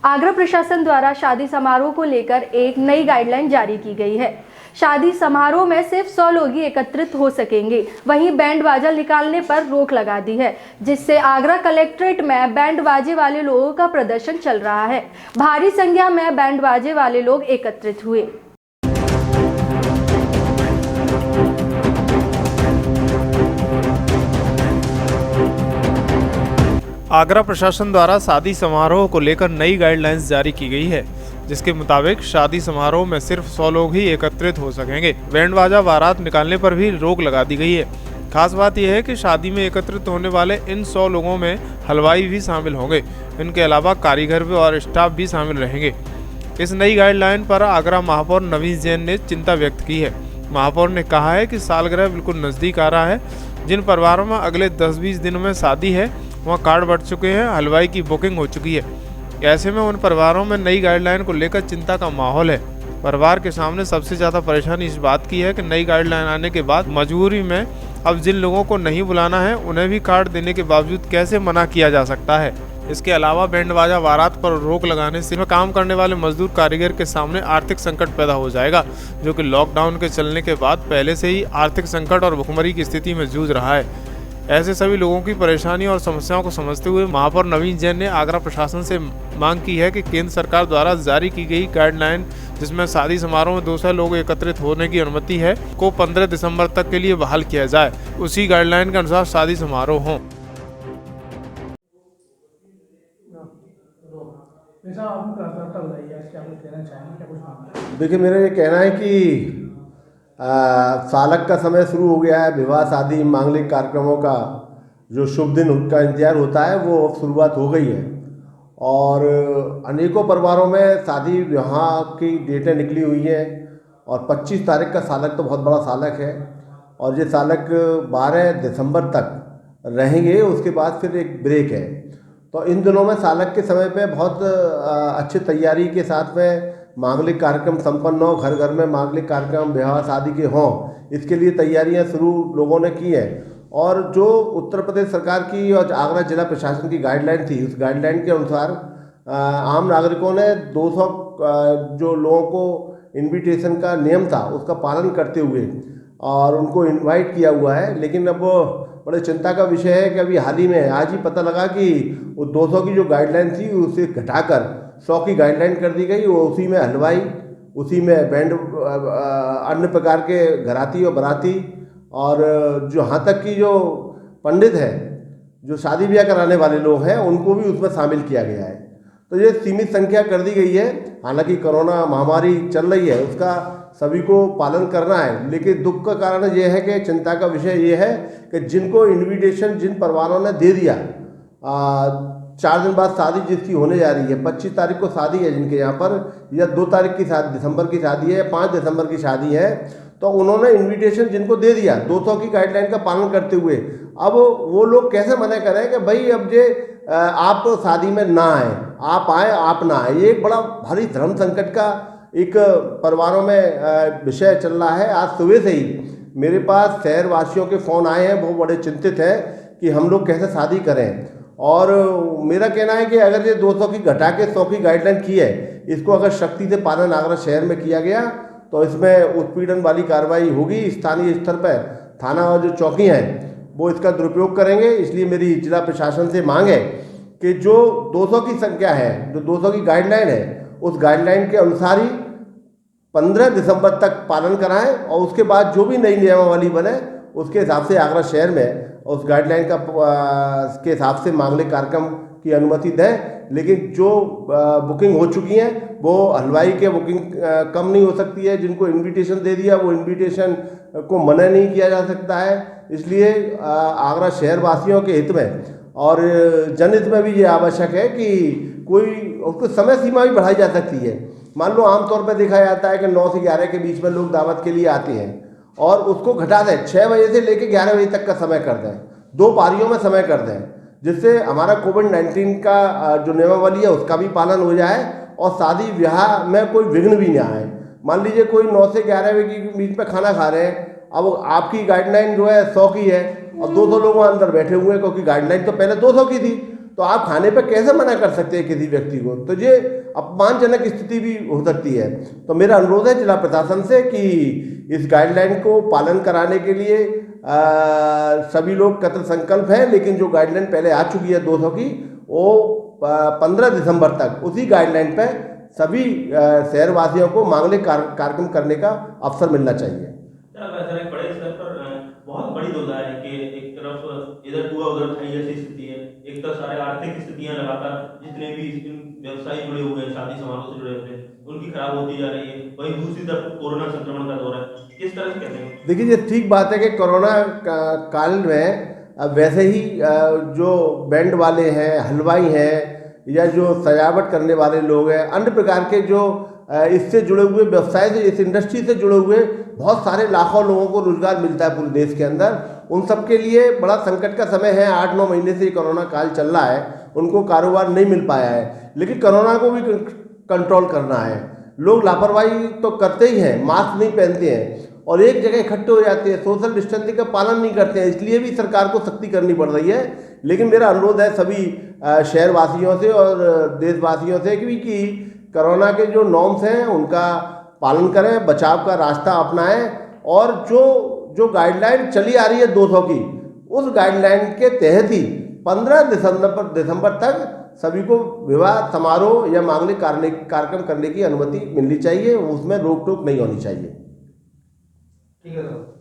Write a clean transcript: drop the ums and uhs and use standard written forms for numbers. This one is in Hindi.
आगरा प्रशासन द्वारा शादी समारोह को लेकर एक नई गाइडलाइन जारी की गई है। शादी समारोह में सिर्फ 100 लोग ही एकत्रित हो सकेंगे। वहीं बैंड बाजा निकालने पर रोक लगा दी है, जिससे आगरा कलेक्ट्रेट में बैंड बाजे वाले लोगों का प्रदर्शन चल रहा है। भारी संख्या में बैंड बाजे वाले लोग एकत्रित हुए। आगरा प्रशासन द्वारा शादी समारोह को लेकर नई गाइडलाइंस जारी की गई है, जिसके मुताबिक शादी समारोह में सिर्फ 100 लोग ही एकत्रित हो सकेंगे। बैंड बाजा बारात निकालने पर भी रोक लगा दी गई है। खास बात यह है कि शादी में एकत्रित होने वाले इन 100 लोगों में हलवाई भी शामिल होंगे। इनके अलावा कारीगर भी और स्टाफ भी शामिल रहेंगे। इस नई गाइडलाइन पर आगरा महापौर नवीन जैन ने चिंता व्यक्त की है। महापौर ने कहा है कि सालगिरह बिल्कुल नज़दीक आ रहा है। जिन परिवारों में अगले 10-20 दिनों में शादी है, वहाँ कार्ड बढ़ चुके हैं, हलवाई की बुकिंग हो चुकी है। ऐसे में उन परिवारों में नई गाइडलाइन को लेकर चिंता का माहौल है। परिवार के सामने सबसे ज़्यादा परेशानी इस बात की है कि नई गाइडलाइन आने के बाद मजबूरी में अब जिन लोगों को नहीं बुलाना है, उन्हें भी कार्ड देने के बावजूद कैसे मना किया जा सकता है। इसके अलावा बैंड बाजा बारात पर रोक लगाने से काम करने वाले मजदूर कारीगर के सामने आर्थिक संकट पैदा हो जाएगा, जो कि लॉकडाउन के चलने के बाद पहले से ही आर्थिक संकट और भुखमरी की स्थिति में जूझ रहा है। ऐसे सभी लोगों की परेशानी और समस्याओं को समझते हुए महापौर नवीन जैन ने आगरा प्रशासन से मांग की है कि केंद्र सरकार द्वारा जारी की गई गाइडलाइन, जिसमें शादी समारोह में 200 लोग एकत्रित होने की अनुमति है, को 15 दिसंबर तक के लिए बहाल किया जाए। उसी गाइडलाइन के अनुसार शादी समारोह हों। देखिए, मेरा ये कहना है कि सालक का समय शुरू हो गया है। विवाह, शादी, मांगलिक कार्यक्रमों का जो शुभ दिन का इंतजार होता है, वो शुरुआत हो गई है। और अनेकों परिवारों में शादी विवाह की डेटें निकली हुई हैं। और 25 तारीख का सालक तो बहुत बड़ा सालक है, और ये सालक 12 दिसंबर तक रहेंगे। उसके बाद फिर एक ब्रेक है। तो इन दिनों में सालक के समय पे बहुत अच्छी तैयारी के साथ में मांगलिक कार्यक्रम संपन्न हो, घर घर में मांगलिक कार्यक्रम विवाह शादी के हों, इसके लिए तैयारियां शुरू लोगों ने की हैं। और जो उत्तर प्रदेश सरकार की और आगरा जिला प्रशासन की गाइडलाइन थी, उस गाइडलाइन के अनुसार आम नागरिकों ने 200 जो लोगों को इनविटेशन का नियम था, उसका पालन करते हुए और उनको इनवाइट किया हुआ है। लेकिन अब बड़े चिंता का विषय है कि अभी हाल ही में आज ही पता लगा कि वो 200 की जो गाइडलाइन थी, उसे घटाकर 100 की गाइडलाइन कर दी गई। वो उसी में हलवाई, उसी में बैंड, अन्य प्रकार के घराती और बाराती, और जो यहाँ तक कि जो पंडित हैं, जो शादी ब्याह कराने वाले लोग हैं, उनको भी उसमें शामिल किया गया है। तो ये सीमित संख्या कर दी गई है। हालांकि कोरोना महामारी चल रही है, उसका सभी को पालन करना है। लेकिन दुख का कारण ये है कि चिंता का विषय ये है कि जिनको इन्विटेशन जिन परिवारों ने दे दिया, 4 दिन बाद शादी जिसकी होने जा रही है, 25 तारीख को शादी है जिनके यहाँ पर, या 2 तारीख की शादी दिसंबर की शादी है, या 5 दिसंबर की शादी है, तो उन्होंने इनविटेशन जिनको दे दिया 200 की गाइडलाइन का पालन करते हुए, अब वो लोग कैसे मना करें कि भाई अब ये आप शादी में ना आए, आप आए आप ना आए। ये एक बड़ा भारी धर्म संकट का एक परिवारों में विषय चल रहा है। आज सुबह से ही मेरे पास शहरवासियों के फ़ोन आए हैं, वो बड़े चिंतित हैं कि हम लोग कैसे शादी करें। और मेरा कहना है कि अगर ये 200 की घटा के 100 की गाइडलाइन की है, इसको अगर सख्ती से पालन आगरा शहर में किया गया तो इसमें उत्पीड़न वाली कार्रवाई होगी। स्थानीय स्तर पर थाना और जो चौकी हैं वो इसका दुरुपयोग करेंगे। इसलिए मेरी जिला प्रशासन से मांग है कि जो 200 की संख्या है, जो 200 की गाइडलाइन है, उस गाइडलाइन के अनुसार ही 15 दिसंबर तक पालन कराएं, और उसके बाद जो भी नई नियमावली बने उसके हिसाब से आगरा शहर में उस गाइडलाइन का के हिसाब से मांगलिक कार्यक्रम की अनुमति दें। लेकिन जो बुकिंग हो चुकी हैं, वो हलवाई के बुकिंग कम नहीं हो सकती है। जिनको इनविटेशन दे दिया, वो इनविटेशन को मना नहीं किया जा सकता है। इसलिए आगरा शहरवासियों के हित में और जनहित में भी ये आवश्यक है कि कोई उसको समय सीमा भी बढ़ाई जा सकती है। मान लो आमतौर पर देखा जाता है कि 9 से 11 के बीच में लोग दावत के लिए आते हैं, और उसको घटा दें, 6 बजे से लेकर 11 बजे तक का समय कर दें, 2 पारियों में समय कर दें, जिससे हमारा कोविड-19 का जो नियमावली है उसका भी पालन हो जाए और शादी ब्याह में कोई विघ्न भी ना आए। मान लीजिए कोई 9 से 11 बजे के बीच में खाना खा रहे हैं, अब आपकी गाइडलाइन जो है 100 की है और 200 लोग अंदर बैठे हुए हैं, क्योंकि गाइडलाइन तो पहले 200 की थी। तो आप खाने पर कैसे मना कर सकते हैं किसी व्यक्ति को? तो ये अपमानजनक स्थिति भी हो सकती है। तो मेरा अनुरोध है जिला प्रशासन से कि इस गाइडलाइन को पालन कराने के लिए सभी लोग कृत संकल्प हैं, लेकिन जो गाइडलाइन पहले आ चुकी है 200 की, वो 15 दिसंबर तक उसी गाइडलाइन पर सभी शहरवासियों को मांगलिक कार्यक्रम करने का अवसर मिलना चाहिए। एक बड़े स्तर पर बहुत बड़ी दुविधा है कि एक तरफ इधर हुआ उधर ठाई जैसी स्थिति है, एक तरफ सारे आर्थिक स्थितियां लगातार जितने भी इन व्यवसायी जुड़े हुए हैं, शादी समारोह से जुड़े हुए हैं, उनकी खराब होती जा रही है। वहीं दूसरी तरफ कोरोना संक्रमण का दौर है, किस तरह से कहते हैं? देखिए, ये ठीक बात है कि कोरोना काल में वैसे ही जो बैंड वाले हैं, हलवाई हैं, या जो सजावट करने वाले लोग हैं, अन्य प्रकार के जो इससे जुड़े हुए व्यवसाय से, इस इंडस्ट्री से जुड़े हुए बहुत सारे लाखों लोगों को रोजगार मिलता है पूरे देश के अंदर, उन सब के लिए बड़ा संकट का समय है। 8-9 महीने से कोरोना काल चल रहा है, उनको कारोबार नहीं मिल पाया है। लेकिन कोरोना को भी कंट्रोल करना है। लोग लापरवाही तो करते ही हैं, मास्क नहीं पहनते हैं और एक जगह इकट्ठे हो जाते हैं, सोशल डिस्टेंसिंग का पालन नहीं करते हैं, इसलिए भी सरकार को सख्ती करनी पड़ रही है। लेकिन मेरा अनुरोध है सभी शहरवासियों से और देशवासियों से कि कोरोना के जो नॉर्म्स हैं उनका पालन करें, बचाव का रास्ता अपनाएं और जो गाइडलाइन चली आ रही है 200 की, उस गाइडलाइन के तहत ही 15 दिसंबर तक सभी को विवाह समारोह या मांगलिक कार्यक्रम करने की अनुमति मिलनी चाहिए, उसमें रोक टोक नहीं होनी चाहिए। ठीक है सर।